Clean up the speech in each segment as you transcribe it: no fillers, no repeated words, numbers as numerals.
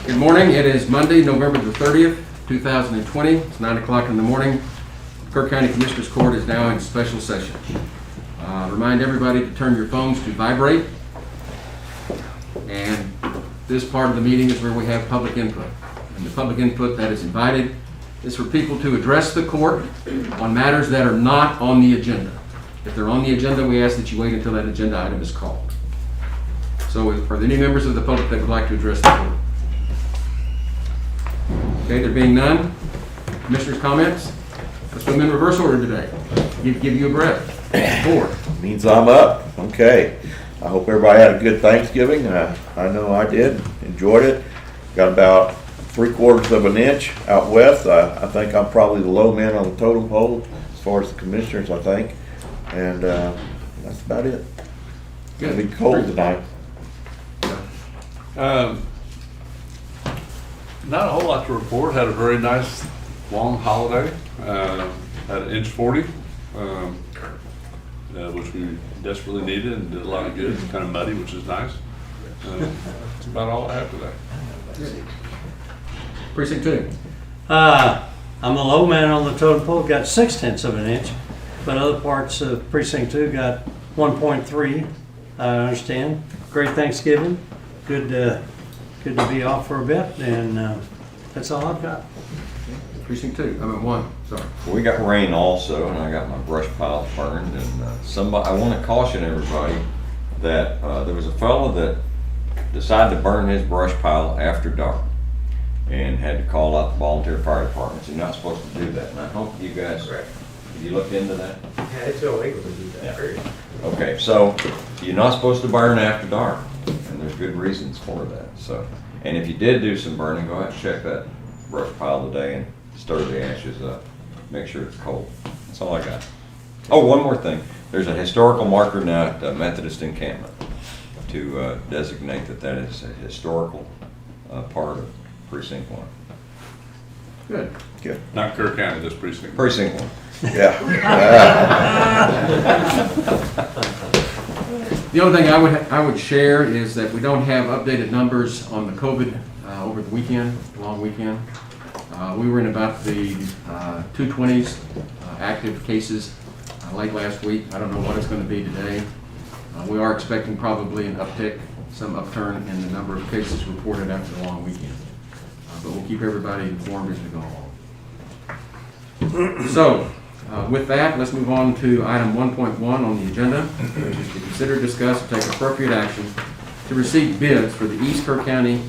Good morning. It is Monday, November the 30th, 2020. It's 9 o'clock in the morning. Kerr County Commissioners Court is now in special session. Remind everybody to turn your phones to vibrate. And this part of the meeting is where we have public input. And the public input that is invited is for people to address the court on matters that are not on the agenda. If they're on the agenda, we ask that you wait until that agenda item is called. So are there any members of the public that would like to address the court? Okay, there being none, commissioners' comments? Let's do them in reverse order today. Give you a breath. 4. Means I'm up. Okay. I hope everybody had a good Thanksgiving. I know I did. Enjoyed it. Got about 3/4 of an inch out west. I think I'm probably the low man on the totem pole as far as the commissioners, I think. And that's about it. It's going to be cold tonight. Not a whole lot to report. Had a very nice long holiday. Had an inch 40, which we desperately needed and did a lot of good. It's kind of muddy, which is nice. That's about all I have today. Precinct 2. I'm a low man on the totem pole, got 0.6 of an inch, but other parts of precinct 2 got 1.3. I understand. Great Thanksgiving. Good to be off for a bit, and that's all I've got. Precinct 2. 1. Sorry. We got rain also, and I got my brush pile burned. And I want to caution everybody that there was a fellow that decided to burn his brush pile after dark, and had to call out the volunteer fire departments. You're not supposed to do that, and I hope you guys. Have you looked into that? Yeah, it's illegal to do that. Yeah. Period. Okay, so you're not supposed to burn after dark, and there's good reasons for that. So, and if you did do some burning, go ahead and check that brush pile today and stir the ashes up. Make sure it's cold. That's all I got. Oh, one more thing. There's a historical marker now at the Methodist encampment to designate that is a historical part of Precinct 1. Good. Good. Not Kerr County, just precinct. Precinct 1. Yeah. The only thing I would share is that we don't have updated numbers on the COVID over the weekend, long weekend. We were in about the 220s active cases late last week. I don't know what it's going to be today. We are expecting probably an uptick, some upturn in the number of cases reported after the long weekend. But we'll keep everybody informed as we go along. So, with that, let's move on to item 1.1 on the agenda, which is to consider, discuss, and take appropriate action to receive bids for the East Kerr County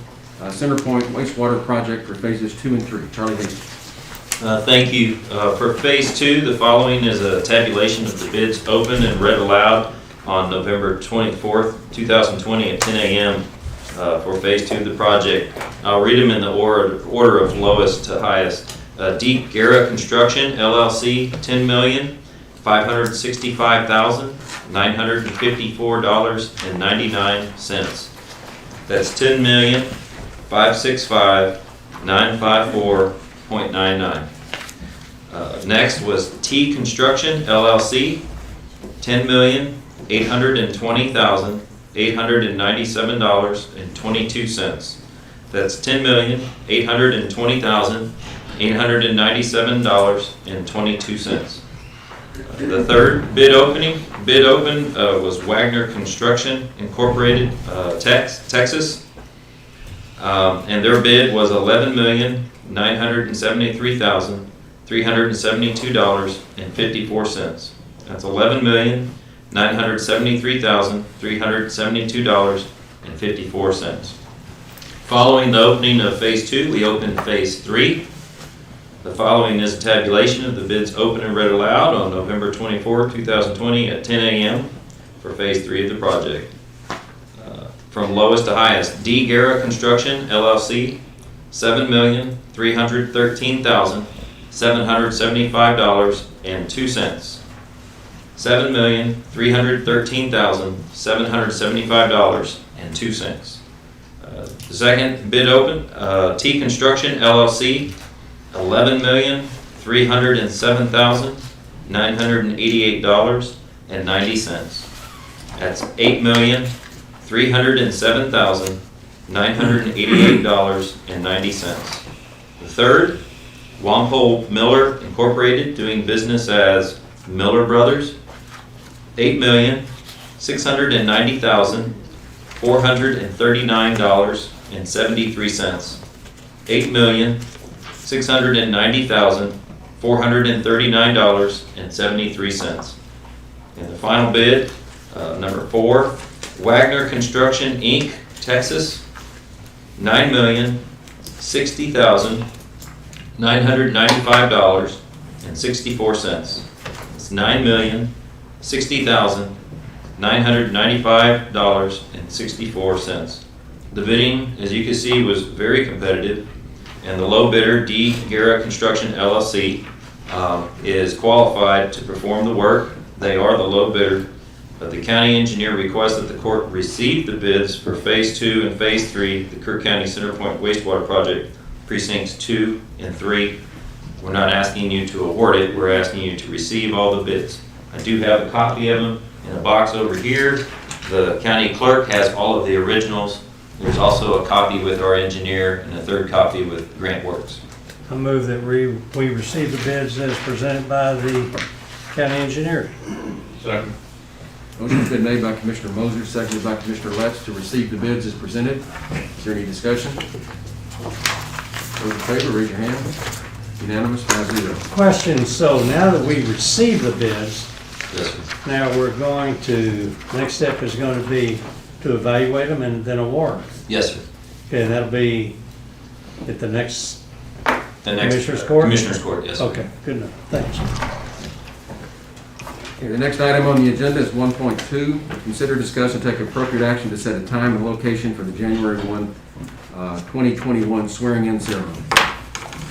Center Point wastewater project for phases 2 and 3. Charlie Hastings. Thank you. For phase 2, the following is a tabulation of the bids opened and read aloud on November 24th, 2020 at 10 a.m. For phase 2 of the project. I'll read them in the order of lowest to highest. Deep Guerra Construction LLC, $10,565,954.99. That's $10,565,954.99. Next was T Construction LLC, $10,820,897.22. That's $10,820,897.22. The third bid open was Wagner Construction Incorporated, Texas, and their bid was $11,973,372.54. That's $11,973,372.54. Following the opening of phase 2, we opened phase 3. The following is a tabulation of the bids open and read aloud on November 24, 2020 at 10 a.m. for phase 3 of the project. From lowest to highest, D. Guerra Construction LLC, $7,313,775.02. $7,313,775.02. The second bid open, T Construction LLC, $11,307,988.90. That's $8,307,988.90. $988.90. The third, Wampole Miller Incorporated, doing business as Miller Brothers, $8,690,439.73. $8,690,439.73. And the final bid, number 4, Wagner Construction, Inc., Texas, $9,060,995.64. It's $9,060,995.64. The bidding, as you can see, was very competitive, and the low bidder, D. Guerra Construction LLC, is qualified to perform the work. They are the low bidder, but the county engineer requests that the court receive the bids for Phase 2 and Phase 3, the Kerr County Centerpoint Wastewater Project, Precincts 2 and 3. We're not asking you to award it, we're asking you to receive all the bids. I do have a copy of them in a box over here. The county clerk has all of the originals. There's also a copy with our engineer and a third copy with Grant Works. I move that we receive the bids as presented by the county engineer. Second. Motion's been made by Commissioner Moser, seconded by Commissioner Letts to receive the bids as presented. Is there any discussion? Those in favor, raise your hand. Unanimous, 5-0. Question, so now that we receive the bids, Yes, sir. now we're going to, next step is going to be to evaluate them and then award. Yes, sir. Okay, and that'll be at the next, The next, Commissioner's Court? Commissioner's Court, yes, sir. okay, good enough, thanks. Okay, the next item on the agenda is 1.2. Consider, discuss, and take appropriate action to set a time and location for the January 1, 2021 swearing-in ceremony.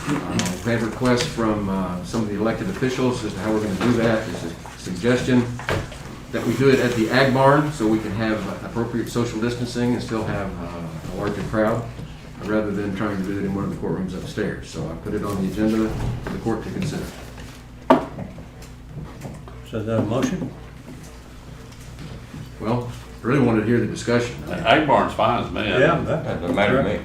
We've had requests from some of the elected officials as to how we're going to do that. There's a suggestion that we do it at the Ag Barn so we can have appropriate social distancing and still have a larger crowd, rather than trying to do it in one of the courtrooms upstairs. So I put it on the agenda for the court to consider. So the motion? Well, I really wanted to hear the discussion. Ag Barn's fine as man. Yeah. That doesn't matter to me.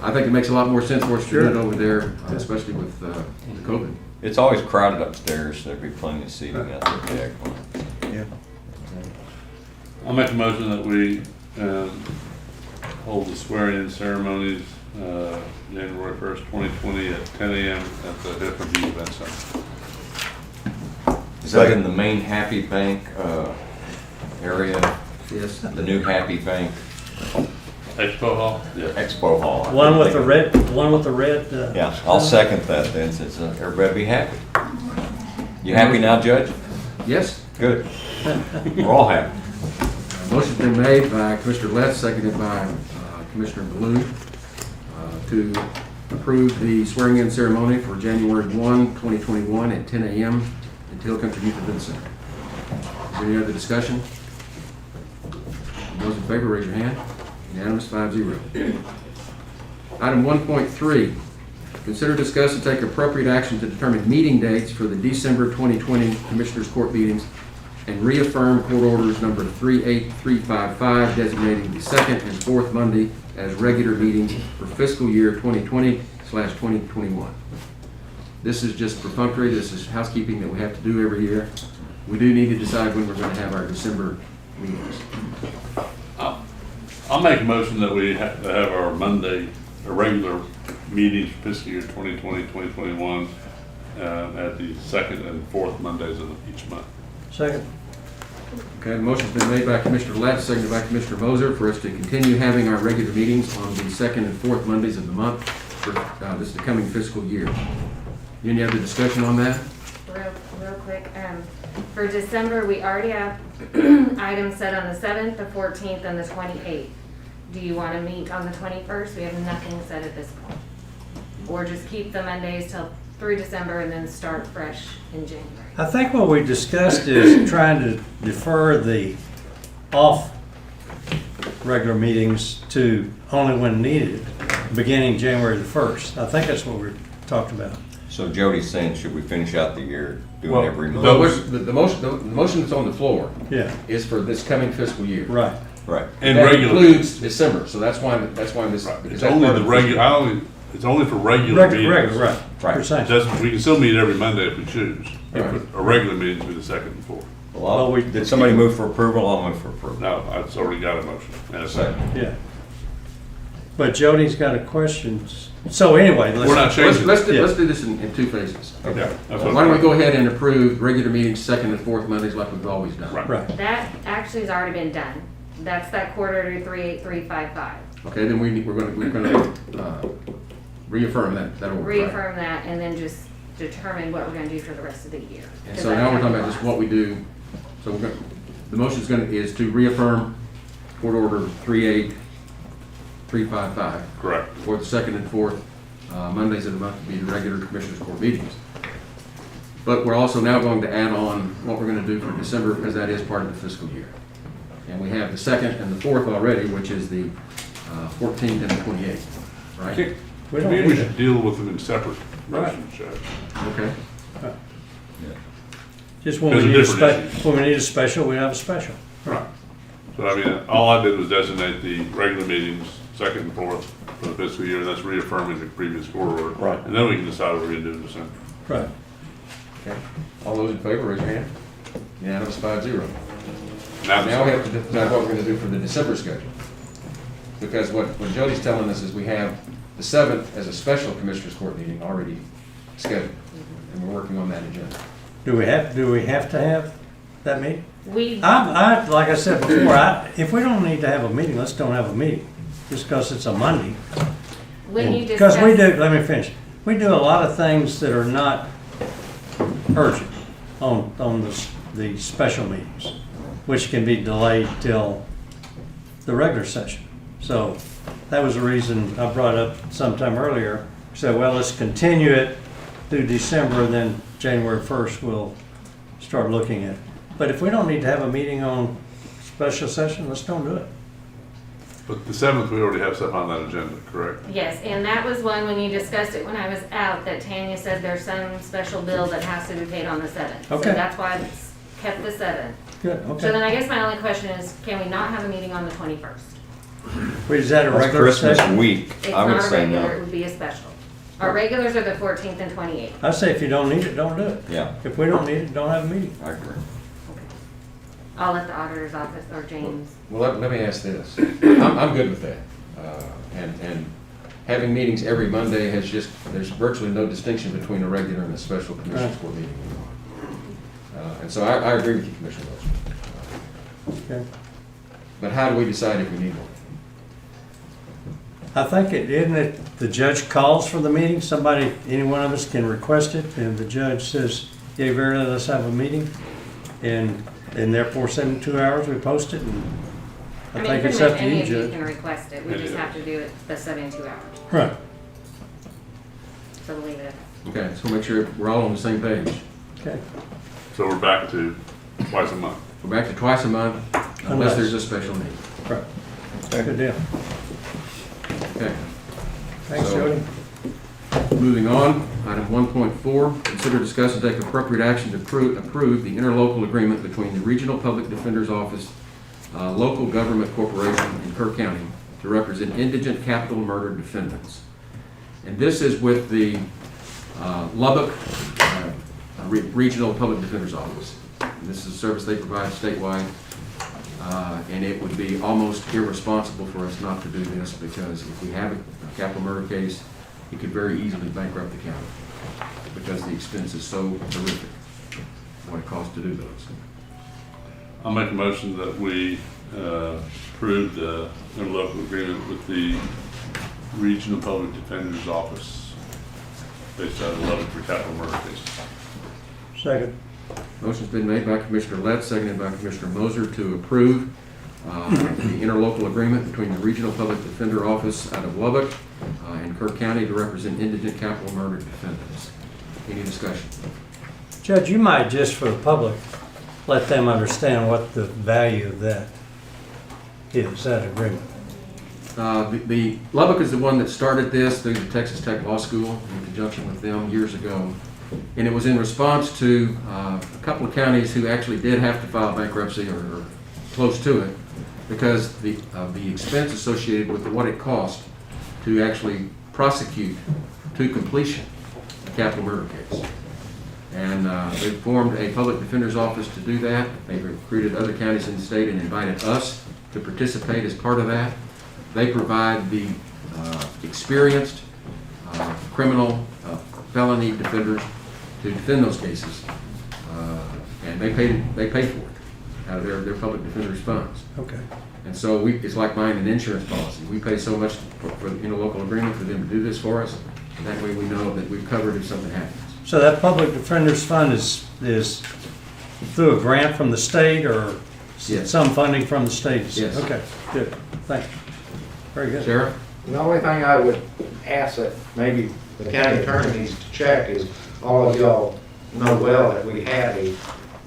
I think it makes a lot more sense for us to do it Sure. over there, especially with the COVID. It's always crowded upstairs, so there'd be plenty of seating out there at the Ag Barn. I'll make a motion that we hold the swearing-in ceremonies January 1st, 2020 at 10 a.m. at the Hipperview Event Center. Is that in the main Happy Bank area, Yes. the new Happy Bank Expo Hall? Yeah. Expo Hall? One with the red, Yeah, I'll second that then, since everybody be happy. You happy now, Judge? Yes. Good. We're all happy. Motion's been made by Commissioner Letts, seconded by Commissioner Baloo, to approve the swearing-in ceremony for January 1, 2021 at 10 a.m. at Hill Country Youth Event Center. Is there any other discussion? Those in favor, raise your hand. Unanimous, 5-0. Item 1.3, consider, discuss, and take appropriate action to determine meeting dates for the December 2020 Commissioners Court meetings and reaffirm court orders number 38355 designating the second and fourth Monday as regular meetings for fiscal year 2020/2021. This is just perfunctory. This is housekeeping that we have to do every year. We do need to decide when we're going to have our December meetings. I'll make a motion that we have our Monday, our regular meetings for fiscal year 2020/2021 at the second and fourth Mondays of each month. second. Okay, the motion's been made by Commissioner Letts, seconded by Commissioner Moser for us to continue having our regular meetings on the second and fourth Mondays of the month for this coming fiscal year. Any other discussion on that? Real quick, for December, we already have items set on the 7th, the 14th, and the 28th. Do you want to meet on the 21st? We have nothing set at this point. Or just keep the Mondays till through December and then start fresh in January. I think what we discussed is trying to defer the off regular meetings to only when needed, beginning January the 1st. I think that's what we're talking about. So Jody's saying, should we finish out the year doing Well, every The month? motion that's on the floor Yeah, is for this coming fiscal year. right. Right. And That regular. includes December, so that's why this. Right. because It's that's only part the of regular, it's only for regular meetings. Regular, right. Right. Precisely. We can still meet every Monday if we choose. Right. A regular meeting will be the second and fourth. Well, did somebody move for approval? I'll move for approval. No, I've already got a motion and a second. Yeah. But Jody's got a question. So anyway, We're not let's, changing. Let's Yeah. do this in two phases. Okay. That's what- Why don't we go ahead and approve regular meetings second and fourth Mondays like we've always done? Right. right. That actually has already been done. That's that quarter to 38355. Okay, then we're gonna reaffirm that order. right? Reaffirm that and then just determine what we're gonna do for the rest of the year. And so now we're talking about just what we do. So the motion is to reaffirm Court Order 38355 Correct. for the second and fourth Mondays of the month to be the regular Commissioners Court meetings. But we're also now going to add on what we're going to do for December, because that is part of the fiscal year. And we have the second and the fourth already, which is the 14th and the 28th, right? Okay. We don't Maybe need we it. should deal with them in separate Right. motions, Judge. Okay. Just when Those we are need a different issues. when we need a special, we have a special. Right. So I mean, all I did was designate the regular meetings, second and fourth for the fiscal year, and that's reaffirming the previous court order. Right. And then we can decide what we're gonna do in December. Right. Okay. All those in favor, raise your hand. Unanimous, 5-0. Now, Now we have to decide what we're going to do for the December schedule. Because what Jody's telling us is we have the 7th as a special Commissioners Court meeting already scheduled. And we're working on that agenda. Do we have to have that meeting? We, Like I said before, if we don't need to have a meeting, let's don't have a meeting. Just because it's a Monday. when you Because discuss. we do, let me finish. We do a lot of things that are not urgent on the special meetings, which can be delayed till the regular session. So that was the reason I brought up sometime earlier. Said, well, let's continue it through December, and then January 1st, we'll start looking at it. But if we don't need to have a meeting on special session, let's don't do it. but the 7th, we already have stuff on that agenda, correct? Yes, and that was one, when you discussed it when I was out, that Tanya said there's some special bill that has to be paid on the 7th. So Okay. that's why it's kept the 7th. Good, So then okay. I guess my only question is, can we not have a meeting on the 21st? Wait, is that a That's regular Christmas session? week. It's I would not a say regular, it no. would be a special. Our regulars are the 14th and 28th. I say if you don't need it, don't do it. Yeah, If we don't need it, don't have a meeting. I agree. I'll let the auditor's office or James. Well, let me ask this. I'm good with that. And having meetings every Monday there's virtually no distinction between a regular and a special Commissioners Court meeting. And so I agree with you, Commissioner Wilson. Okay. But how do we decide if we need one? I think isn't it the judge calls for the meeting, any one of us can request it, and the judge says, yeah, very, let's have a meeting, and therefore 72 hours, we post it, and I mean, think pretty it's much up to any you, of you Judge. can request it. We just have to do it the 72 hours. Right. So we'll leave it at that. Okay, so make sure we're all on the same page. Okay. So we're back to twice a month. We're back to twice a month unless Unless. there's a special meeting. Right. Good deal. Okay. Thanks, So- Jody. Moving on, item 1.4, consider, discuss, and take appropriate action to approve the interlocal agreement between the Regional Public Defender's Office, Local Government Corporation in Kerr County to represent indigent capital murder defendants. And this is with the Lubbock Regional Public Defender's Office. And this is a service they provide statewide, and it would be almost irresponsible for us not to do this, because if we have a capital murder case, it could very easily bankrupt the county because the expense is so horrific, what it costs to do those. I'll make a motion that we approve the interlocal agreement with the Regional Public Defender's Office based out of Lubbock for capital murder cases. Second. Motion's been made by Commissioner Letts, seconded by Commissioner Moser to approve the interlocal agreement between the Regional Public Defender Office out of Lubbock and Kerr County to represent indigent capital murder defendants. Any discussion? Judge, you might just for the public, let them understand what the value of that is, that agreement. The Lubbock is the one that started this through the Texas Tech Law School in conjunction with them years ago. And it was in response to a couple of counties who actually did have to file bankruptcy or close to it because of the expense associated with what it cost to actually prosecute to completion a capital murder case. And they've formed a public defender's office to do that. They've recruited other counties in the state and invited us to participate as part of that. They provide the experienced criminal felony defenders to defend those cases. And they pay for it out of their public defender's funds. Okay. And so it's like buying an insurance policy. We pay so much for the interlocal agreement for them to do this for us, and that way we know that we've covered if something happens. So that public defender's fund is through a grant from the state or Yes. some funding from the state? Yes. Okay, good, thank you. Very good. Sheriff? The only thing I would ask that maybe the county attorney needs to check is, all of y'all know well that we have a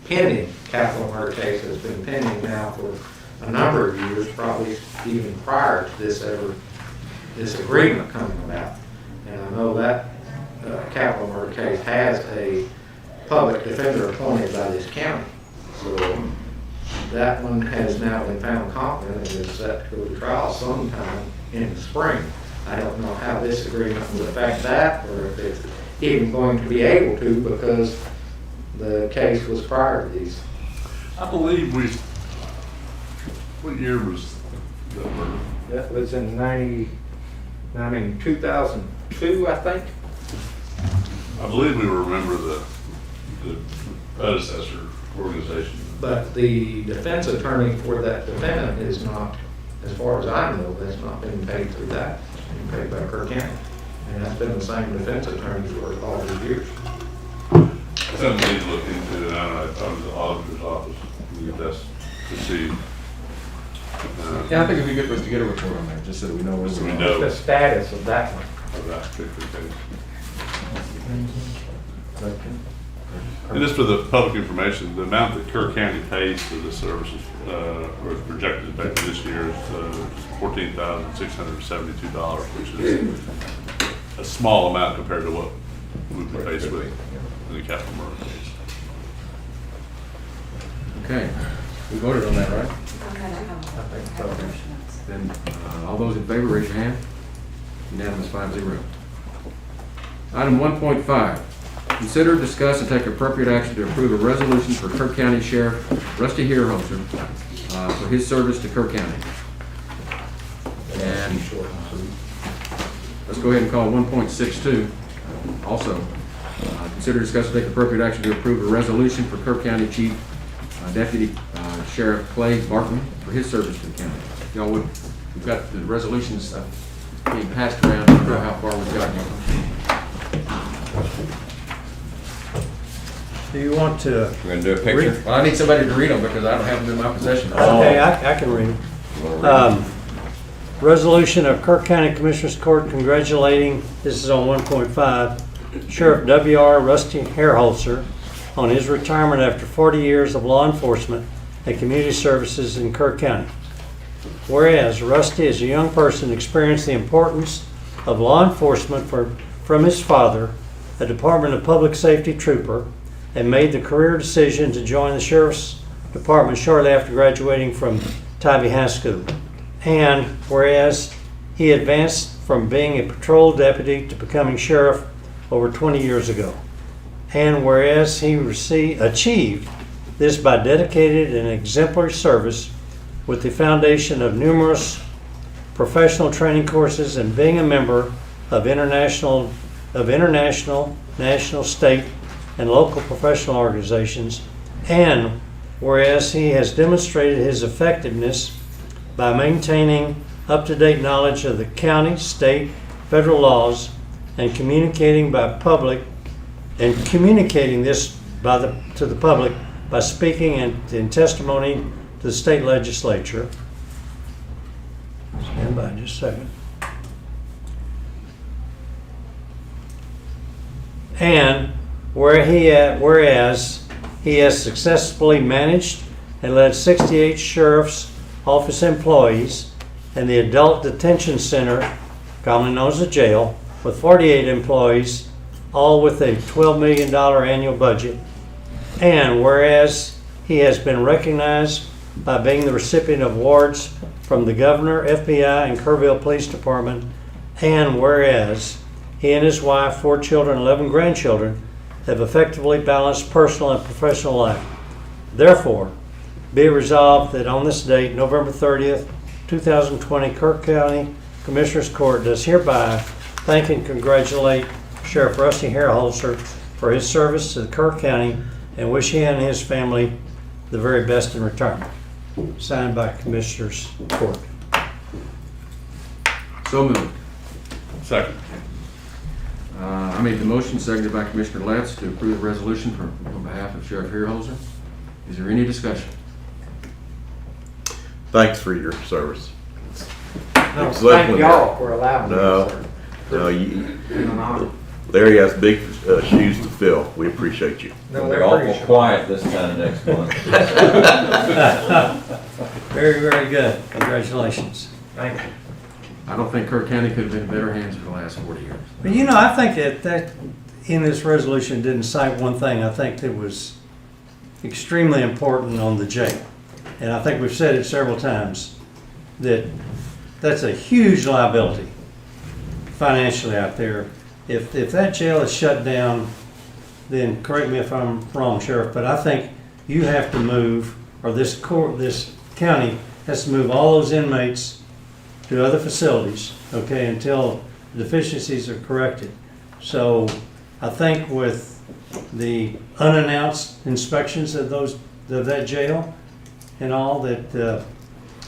pending capital murder case that's been pending now for a number of years, probably even prior to this agreement coming about. And I know that capital murder case has a public defender appointed by this county. So that one has now been found competent and is set to go to trial sometime in the spring. I don't know how this agreement will affect that, or if it's even going to be able to, because the case was prior to these. I believe what year was that murder? That was in 2002, I think. I believe we remember the predecessor organization. But the defense attorney for that defendant is not, as far as I know, that's not been paid through that. It's been paid by Kerr County. And that's been the same defense attorney for all these years. Something we need to look into, and I talked to the auditor's office, and get this to see. Yeah, I think it'd be good for us to get a report on that, just so that we know where So we we know. are. The status of that one. Of that particular case. And just for the public information, the amount that Kerr County pays for the services, or is projected to pay for this year is $14,672, which is a small amount compared to what we've been faced with in the capital murder case. Okay, we voted on that, right? I think so. Then, all those in favor, raise your hand. Unanimous 5-0. Item 1.5, consider, discuss, and take appropriate action to approve a resolution for Kerr County Sheriff Rusty Hierholzer for his service to Kerr County. And let's go ahead and call 1.62 also. Consider, discuss, and take appropriate action to approve a resolution for Kerr County Chief Deputy Sheriff Clay Barton for his service to the county. Y'all would, we've got the resolutions being passed around. I don't know how far we've gotten. Do you want to? We're gonna do a picture? Well, I need somebody to read them because I don't have them in my possession. Okay, I can read You wanna read them. Resolution of Kerr County Commissioners Court congratulating, this is on 1.5, Sheriff W.R. Rusty Hierholzer on his retirement after 40 years of law enforcement and community services in Kerr County. Whereas Rusty, as a young person, experienced the importance of law enforcement from his father, a Department of Public Safety trooper, and made the career decision to join the Sheriff's Department shortly after graduating from Tybee High School. And whereas he advanced from being a patrol deputy to becoming sheriff over 20 years ago. And whereas he achieved this by dedicated and exemplary service with the foundation of numerous professional training courses and being a member of international, national, state, and local professional organizations. And whereas he has demonstrated his effectiveness by maintaining up-to-date knowledge of the county, state, federal laws, and communicating this to the public by speaking in testimony to the state legislature. Stand by just a second. And whereas he has successfully managed and led 68 sheriff's office employees and the adult detention center, commonly known as a jail, with 48 employees, all with a $12 million annual budget. And whereas he has been recognized by being the recipient of awards from the Governor, FBI, and Kerrville Police Department. And whereas he and his wife, 4 children, 11 grandchildren, have effectively balanced personal and professional life. Therefore, be it resolved that on this date, November 30th, 2020, Kerr County Commissioners Court does hereby thank and congratulate Sheriff Rusty Hairholzer for his service to Kerr County and wish him and his family the very best in retirement. Signed by Commissioners Court. So moved. Second. I made the motion, seconded by Commissioner Letts, to approve the resolution on behalf of Sheriff Hairholzer. Is there any discussion? Thanks for your service. No, It's like thank when- y'all for allowing me, No, sir. no, It's been an honor. Larry has big shoes to fill. We appreciate you. No, It'll they're be awful pretty short. quiet this time next month. Very, very good. Congratulations. Thank you. I don't think Kerr County could have been in better hands for the last 40 years. But you know, I think that in this resolution didn't cite one thing I think that was extremely important on the jail. And I think we've said it several times, that that's a huge liability financially out there. If that jail is shut down, then correct me if I'm wrong, Sheriff, but I think you have to move, or this county has to move all those inmates to other facilities, okay, until deficiencies are corrected. So I think with the unannounced inspections of that jail and all, that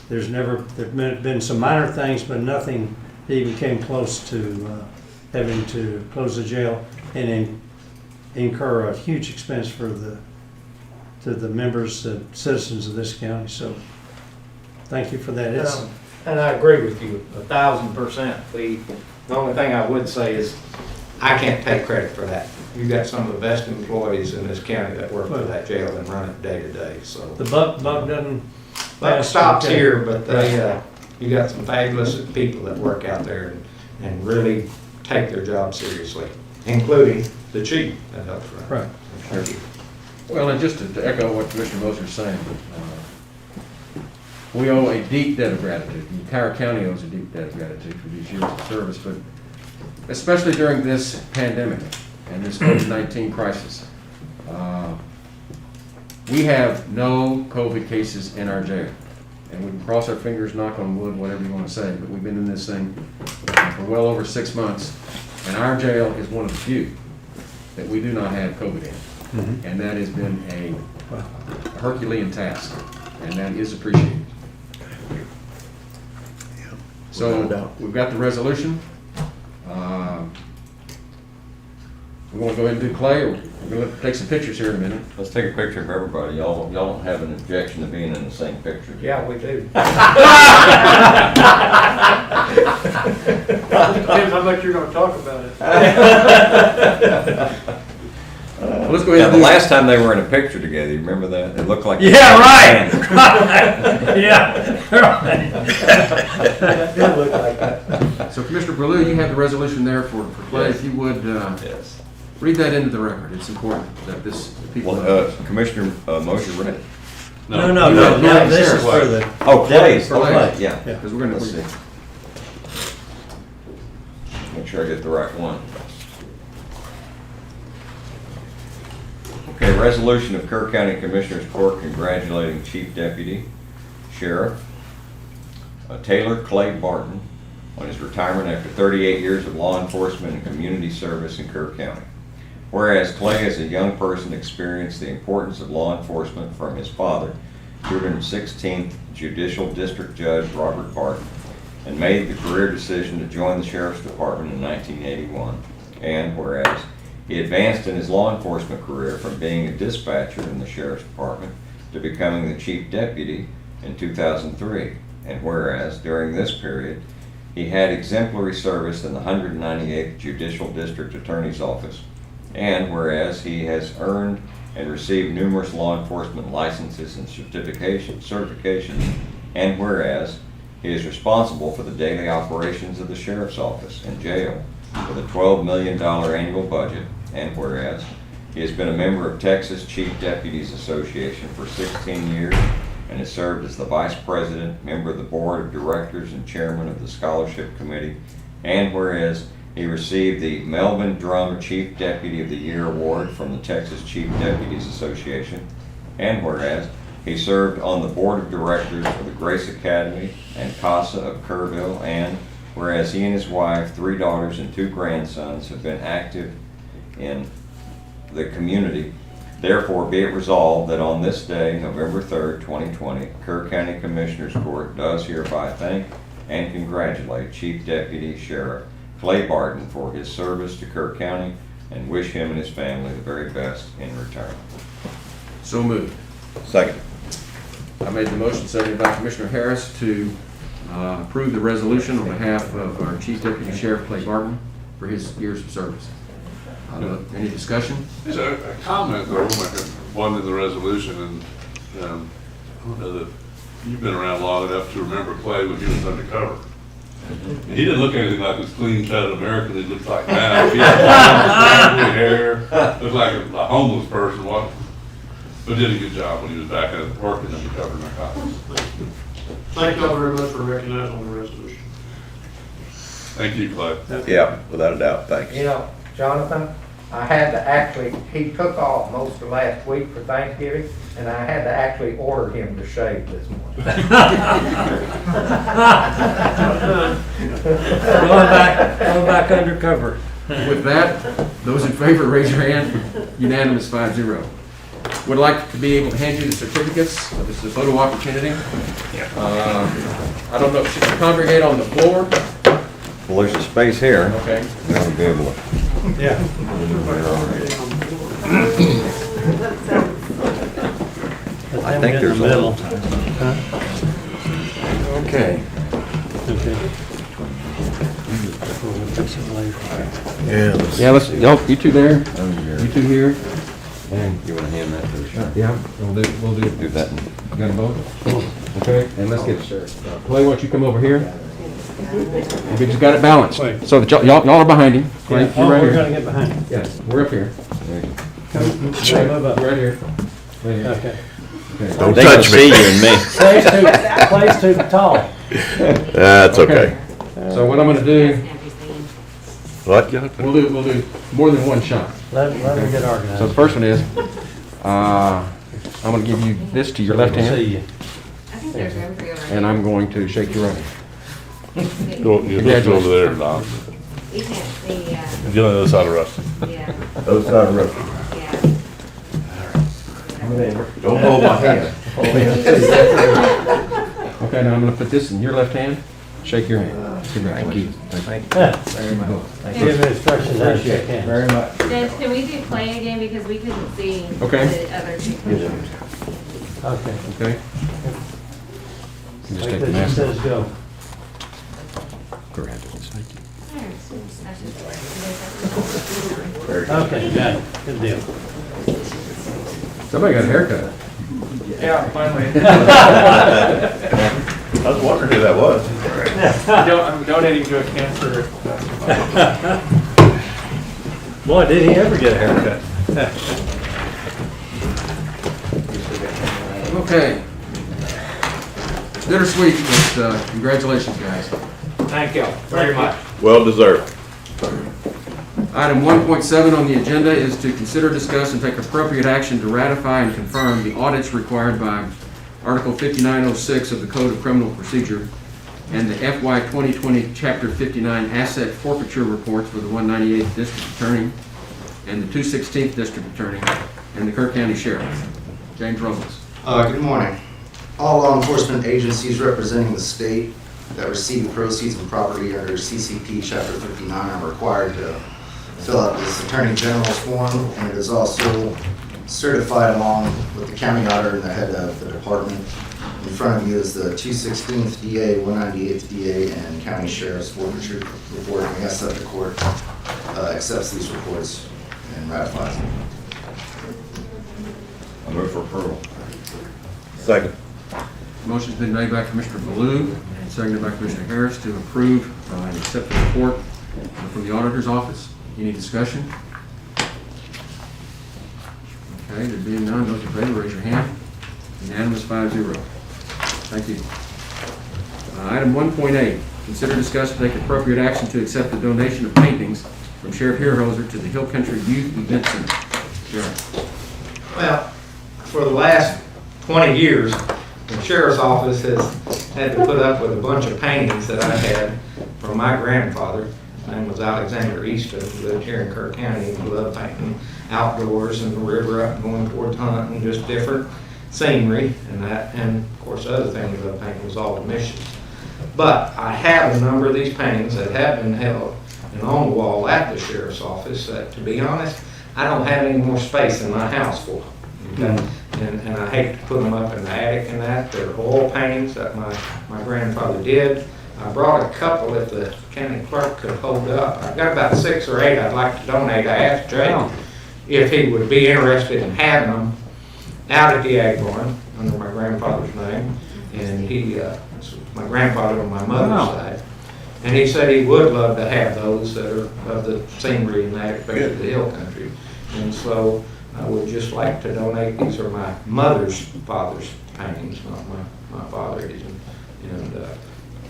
there's been some minor things, but nothing that even came close to having to close the jail and incur a huge expense to the members, citizens of this county. So thank you for that. It's, And I agree with you 1,000%. The only thing I would say is, I can't take credit for that. You've got some of the best employees in this county that work for that jail and run it day to day, so. the buck doesn't. Buck stops Okay. here, but you got some fabulous people that work out there and really take their job seriously, including the chief that helps run. Right. Thank you. Well, and just to echo what Commissioner Moser's saying, we owe a deep debt of gratitude. The entire county owes a deep debt of gratitude for these years of service, but especially during this pandemic and this COVID-19 crisis. We have no COVID cases in our jail. And we can cross our fingers, knock on wood, whatever you want to say, but we've been in this thing for well over 6 months. And our jail is one of the few that we do not have COVID in. And that has been a Herculean task, and that is appreciated. So we've got the resolution. We want to go ahead and do Clay, or we're going to take some pictures here in a minute. Let's take a picture of everybody. Y'all don't have an objection to being in the same picture. Yeah, we do. Depends how much you're gonna talk about it. Well, let's go ahead Yeah, and the do last time they were in a picture together, you remember that? It looked like. Yeah, right. Yeah, right. It looked like that. So Commissioner Burlew, you have the resolution there for Clay. Yes. If you would Yes. read that into the record. It's important that this people. Well, Commissioner Moser read it. No, You have this Clay. is for the. Oh, Clay's. For Okay, Clay. yeah. Because we're going Let's to. see. Make sure I get the right one. Okay, resolution of Kerr County Commissioners Court congratulating Chief Deputy Sheriff Taylor Clay Barton on his retirement after 38 years of law enforcement and community service in Kerr County. Whereas Clay, as a young person, experienced the importance of law enforcement from his father, 216th Judicial District Judge Robert Barton, and made the career decision to join the Sheriff's Department in 1981. And whereas he advanced in his law enforcement career from being a dispatcher in the Sheriff's Department to becoming the Chief Deputy in 2003. And whereas during this period, he had exemplary service in the 198th Judicial District Attorney's Office. And whereas he has earned and received numerous law enforcement licenses and certifications. And whereas he is responsible for the daily operations of the Sheriff's Office and jail with a $12 million annual budget. And whereas he has been a member of Texas Chief Deputies Association for 16 years and has served as the Vice President, member of the Board of Directors, and Chairman of the Scholarship Committee. And whereas he received the Melvin Drum Chief Deputy of the Year Award from the Texas Chief Deputies Association. And whereas he served on the Board of Directors of the Grace Academy and CASA of Kerrville. And whereas he and his wife, 3 daughters, and 2 grandsons have been active in the community. Therefore, be it resolved that on this day, November 3rd, 2020, Kerr County Commissioners Court does hereby thank and congratulate Chief Deputy Sheriff Clay Barton for his service to Kerr County and wish him and his family the very best in retirement. So moved. Second. I made the motion, seconded by Commissioner Harris, to approve the resolution on behalf of our Chief Deputy Sheriff Clay Barton for his years of service. Any discussion? There's a comment though, like one in the resolution, and I don't know that you've been around long enough to remember Clay when he was undercover. And he didn't look anything like this clean-cut American he looks like now. He had long hair, looked like a homeless person, but did a good job when he was back at working undercover narcotics. Thank you all very much for recognizing the resolution. Thank you, Clay. Yeah, without a doubt, thanks. You know, Jonathan, I had to actually, he took off most of last week for Thanksgiving, and I had to actually order him to shave this morning. Going back undercover. With that, those in favor, raise your hand. Unanimous, 5-0. Would like to be able to hand you the certificates. This is a photo opportunity. I don't know, should you congregate on the floor? Well, there's a space here. Okay. We'll be able to. Yeah. I think there's a middle. Okay. Okay. Yeah, let's, you two there, you two here. And, You want to hand that to the yeah, we'll do. Do that. You got them both? Okay, and let's get, Clay, why don't you come over here? We just got it balanced, so that y'all are behind him. Clay, Oh, you're right we're here. gonna get behind him. Yes, we're up here. Move up. Right here. Right here. Okay. Okay. Don't They can touch see me. you and me. Clay's too tall. That's okay. So what I'm gonna do, What? we'll do more than one shot. Let him get organized. So the first one is, I'm gonna give you this to your left See hand, you. I think there's room for you over and I'm going to shake your right. Go over there, Don. You can't see, Get on the other side of Rusty. yeah, Other side of the road. yeah. Don't hold my hand. Okay, now I'm gonna put this in your left hand, shake your hand. Thank you. Give him instructions how to shake hands. much. Vince, can we do play again, because we couldn't see Okay. the other two. Okay. Okay? Just Like take the this, mask says off. go. Grab it. Thank you. Okay, got it. Good deal. Somebody got a haircut. Yeah, finally. I was wondering who that was. I'm donating to a cancer. Boy, did he ever get a haircut. Okay. Bittersweet, but congratulations, guys. Thank you very much. Well deserved. Item 1.7 on the agenda is to consider, discuss, and take appropriate action to ratify and confirm the audits required by Article 5906 of the Code of Criminal Procedure and the FY 2020 Chapter 59 Asset Forfeiture Reports for the 198th District Attorney and the 216th District Attorney and the Kerr County Sheriff. James Robles. Good morning. All law enforcement agencies representing the state that receive proceeds of property under CCP Chapter 59 are required to fill out this Attorney General's form, and it is also certified along with the county auditor and the head of the department. In front of you is the 216th DA, 198th DA, and County Sheriff's forfeiture report. And we ask that the court accepts these reports and ratifies them. I move for approval. Second. Motion's been made by Commissioner Baloo and seconded by Commissioner Harris to approve and accept the report from the auditor's office. Any discussion? Okay, there being none, those in favor, raise your hand. Unanimous, 5-0. Thank you. Item 1.8, consider discuss and take appropriate action to accept the donation of paintings from Sheriff Hierhoser to the Hill Country Youth Event Center. Sheriff. Well, for the last 20 years, the sheriff's office has had to put up with a bunch of paintings that I had from my grandfather. His name was Alexander Easton, who lived here in Kerr County, and he loved painting outdoors and the river up and going towards hunting, just different scenery and that. And of course, the other thing he loved painting was all the missions. But I have a number of these paintings that have been held and on the wall at the sheriff's office that, to be honest, I don't have any more space in my house for. Okay? And I hate to put them up in the attic and that. They're oil paintings that my grandfather did. I brought a couple if the county clerk could hold up. I've got about 6 or 8 I'd like to donate. I asked Jay if he would be interested in having them out at the ag barn under my grandfather's name. And he, my grandfather on my mother's side. And he said he would love to have those that are of the scenery and that, especially the hill country. And so I would just like to donate. These are my mother's father's paintings, not my father's. And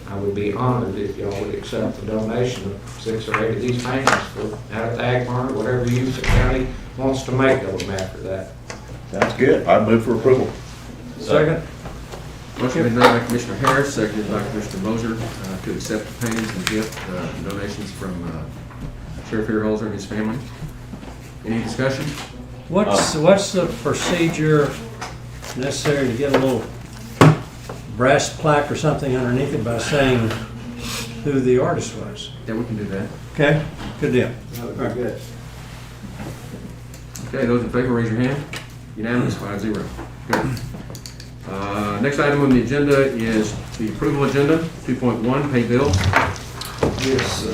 I would be honored if y'all would accept the donation of 6 or 8 of these paintings for out at the ag barn, or whatever use the county wants to make of them after that. Sounds good. I move for approval. Second. Motion been made by Commissioner Harris, seconded by Commissioner Moser, to accept the paintings and gift donations from Sheriff Hierhoser and his family. Any discussion? What's the procedure necessary to get a little brass plaque or something underneath it by saying who the artist was? Yeah, we can do that. Okay, good deal. That would be good. Okay, those in favor, raise your hand. Unanimous, 5-0. Good. Next item on the agenda is the approval agenda, 2.1, pay bills. Yes,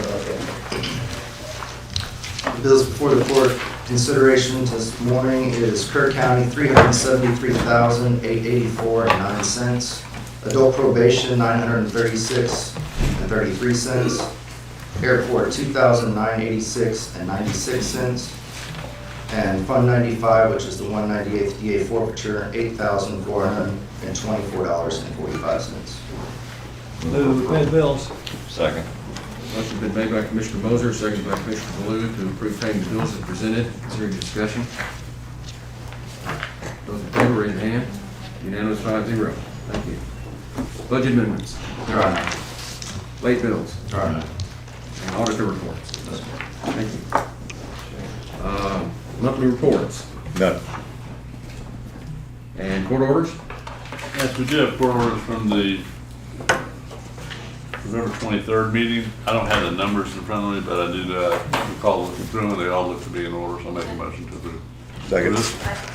the bills before the court consideration this morning is Kerr County, $373,884.09. Adult probation, $936.33. Airport, $2,986.96. And Fund 95, which is the 198th DA forfeiture, $8,424.45. Move to pay the bills. Second. Motion been made by Commissioner Moser, seconded by Commissioner Blue to approve paying the bills as presented. Is there any discussion? Those in favor, raise your hand. Unanimous, 5-0. Thank you. Budget amendments. There are none. Late bills. There are none. And auditor reports. Thank you. Monthly reports. None. And court orders. Yes, we do have court orders from the November 23rd meeting. I don't have the numbers in front of me, but I do recall looking through them, and they all look to be in order, so I'll make a motion to approve. Second.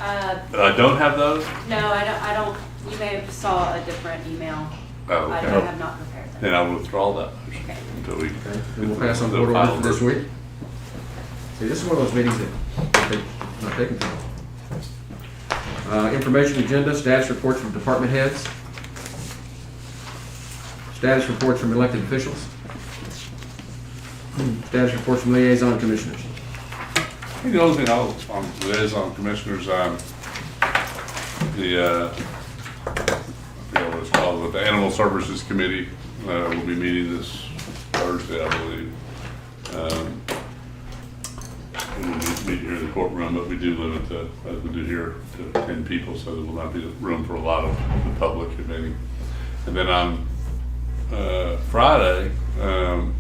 I don't have those? No, I don't, you may have saw a different email. Oh, I okay. have not prepared that. Then I will withdraw that motion Okay. until we. Okay. Then we'll pass on court orders for this week. See, this is one of those meetings that not taking too long. Information agenda, status reports from department heads. Status reports from elected officials. Status reports from liaison commissioners. I think the only thing on liaison commissioners, I forget what it's called, but the Animal Services Committee will be meeting this Thursday, I believe. And we'll meet here in the courtroom, but we do limit as we do here, to 10 people, so there will not be room for a lot of the public, if any. And then on Friday, the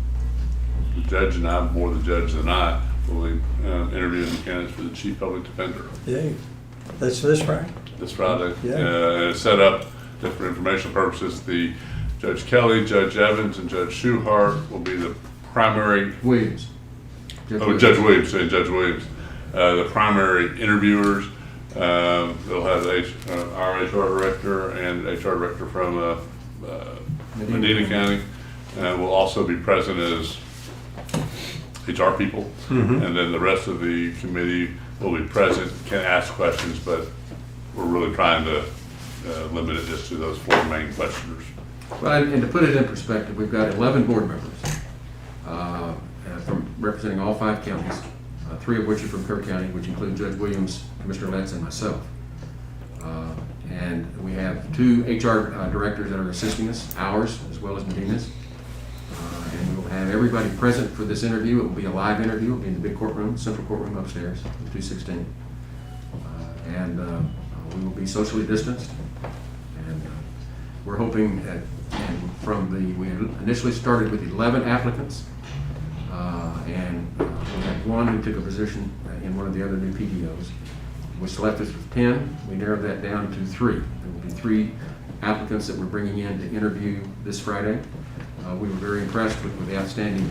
judge and I, more the judge than I, will be interviewing the candidates for the chief public defender. Yeah, that's this Friday. This Friday. Yeah. It's set up just for informational purposes. The Judge Kelly, Judge Evans, and Judge Schuhart will be the primary. Williams. Judge Williams. The primary interviewers. They'll have our HR director and HR director from Medina County. Will also be present as HR people. And then the rest of the committee will be present, can ask questions, but we're really trying to limit it just to those 4 main questioners. Well, and to put it in perspective, we've got 11 board members from representing all 5 counties, 3 of which are from Kerr County, which include Judge Williams, Commissioner Letts, and myself. And And we have 2 HR directors that are assisting us, ours as well as Medina's. And we will have everybody present for this interview. It will be a live interview. It will be in the big courtroom, central courtroom upstairs, 216. And we will be socially distanced. And we're hoping that, we initially started with 11 applicants. And we had 1 who took a position in one of the other new PDOs, which left us with 10. We narrowed that down to 3. There will be 3 applicants that we're bringing in to interview this Friday. We were very impressed with the outstanding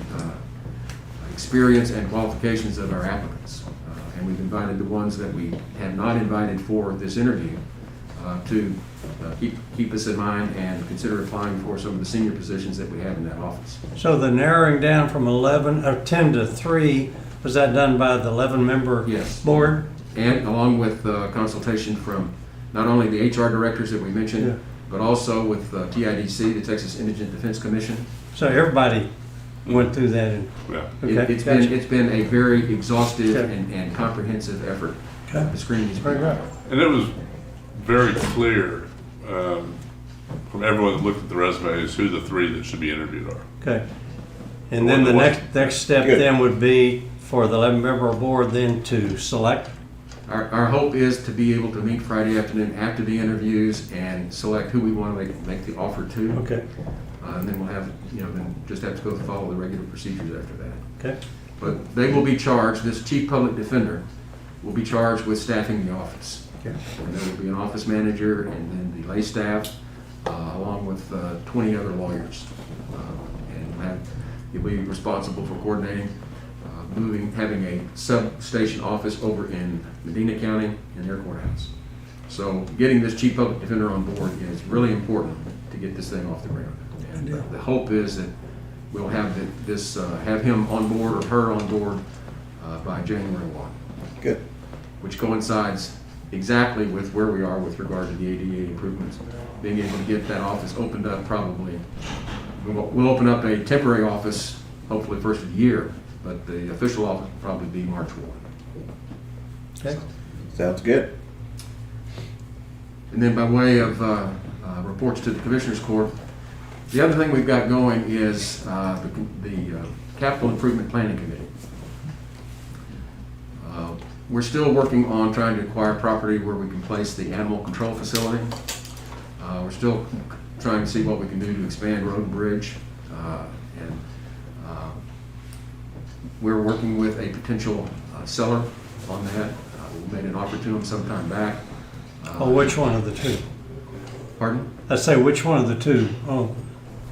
experience and qualifications of our applicants. And we've invited the ones that we have not invited for this interview to keep us in mind and consider applying for some of the senior positions that we have in that office. So the narrowing down from 10 to 3, was that done by the 11-member Yes. board? And along with consultation from not only the HR directors that we mentioned, Yeah. but also with TIDC, the Texas Indigent Defense Commission. So everybody went through that and, Yeah. okay, It's gotcha. been a very exhaustive Okay. and comprehensive effort Okay. to screen these Very people. good. And it was very clear from everyone that looked at the resumes who the 3 that should be interviewed are. Okay. And then the next step Good. then would be for the 11-member board then to select? Our hope is to be able to meet Friday afternoon after the interviews and select who we want to make the offer to. Okay, And then we'll have, then just have to go follow the regular procedures after that. okay, But they will be charged, this chief public defender will be charged with staffing the office. okay. And there will be an office manager and then the lay staff, along with 20 other lawyers. And you'll be responsible for coordinating, having a substation office over in Medina County in their courthouse. So getting this chief public defender on board is really important to get this thing off the ground. And the hope is that we'll have have him on board or her on board by January 1. Good. Which coincides exactly with where we are with regard to the ADA improvements. Being able to get that office opened up probably, we'll open up a temporary office, hopefully first of the year, but the official office will probably be March 1. Okay. Sounds good. And then by way of reports to the Commissioners Court, the other thing we've got going is the Capital Improvement Planning Committee. We're still working on trying to acquire property where we can place the animal control facility. We're still trying to see what we can do to expand road and bridge. And we're working with a potential seller on that. We made an offer to them some time back. Oh, which one of the 2? Pardon? Let's say which one of the 2? Oh,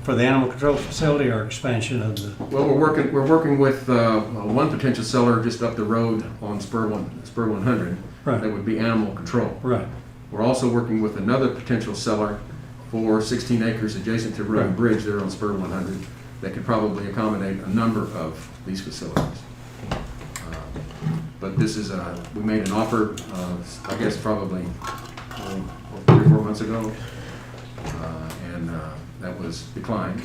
for the animal control facility or expansion of the? Well, we're working with one potential seller just up the road on Spur 100. Right. That would be animal control. Right. We're also working with another potential seller for 16 acres adjacent to Road and Bridge there on Spur 100 that could probably accommodate a number of these facilities. But this is, we made an offer, I guess probably 3 or 4 months ago, and that was declined.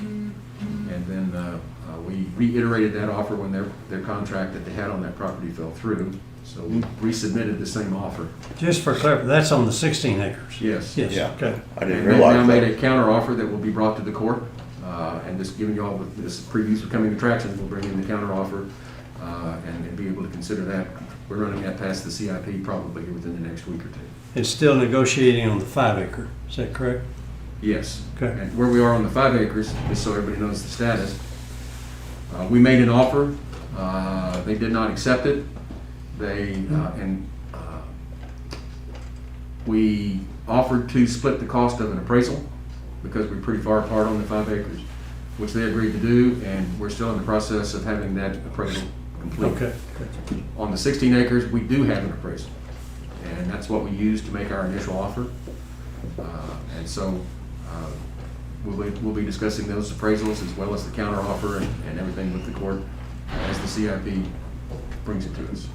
And then we reiterated that offer when their contract that they had on that property fell through. So we resubmitted the same offer. Just for clarity, that's on the 16 acres? Yes. Yes, Yeah. okay. I didn't And they've now realize made that. a counter offer that will be brought to the court. And just giving you all this previews of coming attractions, we'll bring in the counter offer and be able to consider that. We're running that past the CIP probably here within the next week or 2. It's still negotiating on the 5 acre, is that correct? Yes. Okay. And where we are on the 5 acres, just so everybody knows the status, we made an offer. They did not accept it. We offered to split the cost of an appraisal because we're pretty far apart on the 5 acres, which they agreed to do, and we're still in the process of having that appraisal complete. Okay. On the 16 acres, we do have an appraisal, and that's what we used to make our initial offer. And so we'll be discussing those appraisals as well as the counter offer and everything with the court as the CIP brings it to us.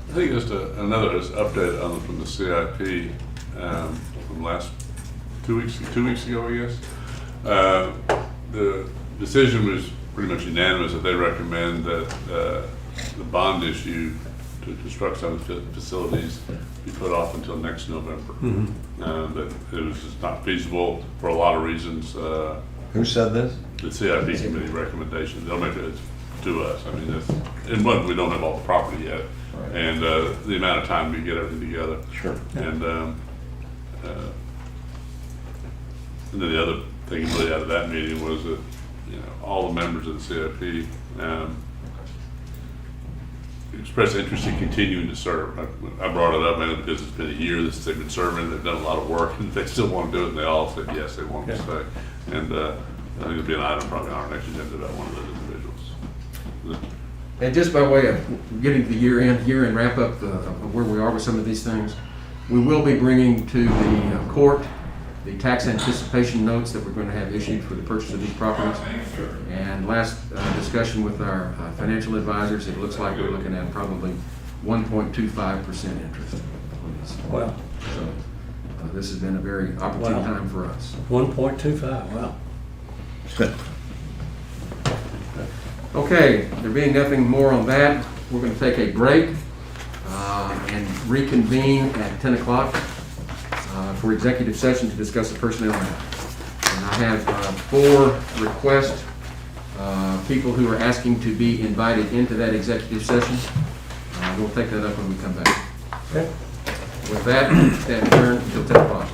I think just another update from the CIP from last 2 weeks ago, I guess. The decision was pretty much unanimous that they recommend that the bond issue to construct some of the facilities be put off until next November. That it was just not feasible for a lot of reasons. Who said this? The CIP committee recommendations, they'll make it to us. I mean, it's, and one, we don't have all the property yet, Right. and the amount of time we get everything together. Sure. And then the other thing really out of that meeting was that, you know, all the members of the CIP expressed interest in continuing to serve. I brought it up mainly because it's been a year since they've been serving, they've done a lot of work, and they still want to do it, and they all said yes, they want to stay. And I think it'll be an item probably on our next agenda about one of those individuals. And just by way of getting to the year end wrap up of where we are with some of these things, we will be bringing to the court the tax anticipation notes that we're going to have issued for the purchase of these properties. And last discussion with our financial advisors, it looks like we're looking at probably 1.25% interest on these. Wow, So this has been a very opportune Wow. time for us. 1.25, wow. Okay, there being nothing more on that, we're going to take a break and reconvene at 10 o'clock for executive session to discuss the personnel matter. And I have 4 requests, people who are asking to be invited into that executive session. We'll take that up when we come back. Okay. With that, stand adjourned until 10 o'clock.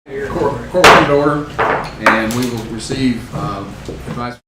Court will come to order, and we will receive advice.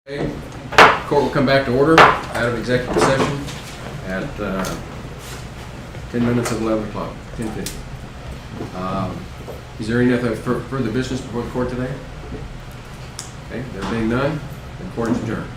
Okay. Court will come back to order out of executive session at 10 minutes of 11 o'clock, 10:50. Is there any other further business before the court today? Okay, there being none, the court is adjourned.